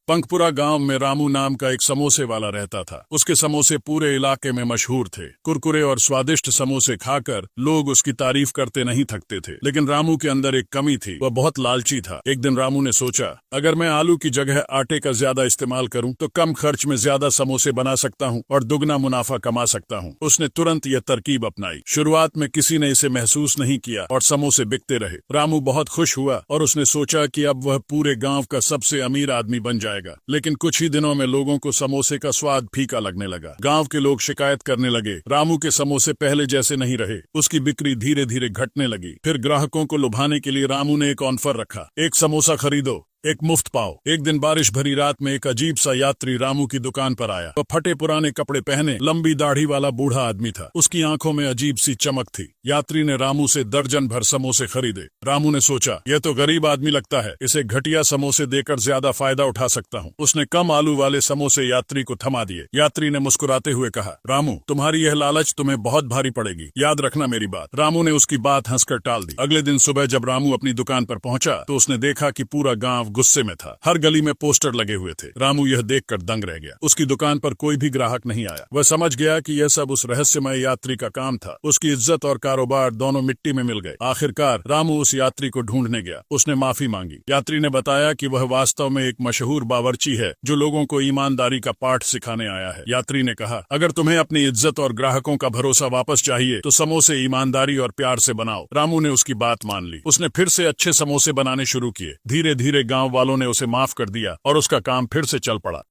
पंखपुरा गांव में रामू नाम का एक समोसे वाला रहता था। उसके समोसे पूरे इलाके में मशहूर थे। कुरकुरे और स्वादिष्ट समोसे खाकर लोग उसकी तारीफ करते नहीं थकते थे। लेकिन रामू के अंदर एक कमी थी, वह बहुत लालची था। एक दिन रामू ने सोचा, अगर मैं आलू की जगह आटे का ज्यादा इस्तेमाल करूं तो कम खर्च में ज्यादा समोसे बना सकता हूं और दुगना मुनाफा कमा सकता हूं। उसने तुरंत यह तरकीब अपनाई। शुरुआत में किसी ने इसे महसूस नहीं किया और समोसे बिकते रहे। रामू बहुत खुश हुआ और उसने सोचा कि अब वह पूरे गांव का सबसे अमीर आदमी बन जाएगा। लेकिन कुछ ही दिनों में लोगों को समोसे का स्वाद फीका लगने लगा। गांव के लोग शिकायत करने लगे, रामू के समोसे पहले जैसे नहीं रहे। उसकी बिक्री धीरे धीरे घटने लगी। फिर ग्राहकों को लुभाने के लिए रामू ने एक ऑफर रखा, एक समोसा खरीदो एक मुफ्त पाओ। एक दिन बारिश भरी रात में एक अजीब सा यात्री रामू की दुकान पर आया। वह फटे पुराने कपड़े पहने लंबी दाढ़ी वाला बूढ़ा आदमी था। उसकी आंखों में अजीब सी चमक थी। यात्री ने रामू से दर्जन भर समोसे खरीदे। रामू ने सोचा, यह तो गरीब आदमी लगता है, इसे घटिया समोसे देकर ज्यादा फायदा उठा सकता हूँ। उसने कम आलू वाले समोसे यात्री को थमा दिए। यात्री ने मुस्कुराते हुए कहा, रामू, तुम्हारी यह लालच तुम्हें बहुत भारी पड़ेगी, याद रखना मेरी बात। रामू ने उसकी बात हंसकर टाल दी। अगले दिन सुबह जब रामू अपनी दुकान पर पहुंचा तो उसने देखा कि पूरा गांव गुस्से में था। हर गली में पोस्टर लगे हुए थे। रामू यह देखकर दंग रह गया। उसकी दुकान पर कोई भी ग्राहक नहीं आया। वह समझ गया कि यह सब उस रहस्यमय यात्री का काम था। उसकी इज्जत और कारोबार दोनों मिट्टी में मिल गए। आखिरकार रामू उस यात्री को ढूंढने गया। उसने माफी मांगी। यात्री ने बताया कि वह वास्तव में एक मशहूर बावर्ची है जो लोगों को ईमानदारी का पाठ सिखाने आया है। यात्री ने कहा, अगर तुम्हें अपनी इज्जत और ग्राहकों का भरोसा वापस चाहिए तो समोसे ईमानदारी और प्यार से बनाओ। रामू ने उसकी बात मान ली। उसने फिर से अच्छे समोसे बनाने शुरू किए। धीरे धीरे गांव वालों ने उसे माफ कर दिया और उसका काम फिर से चल पड़ा।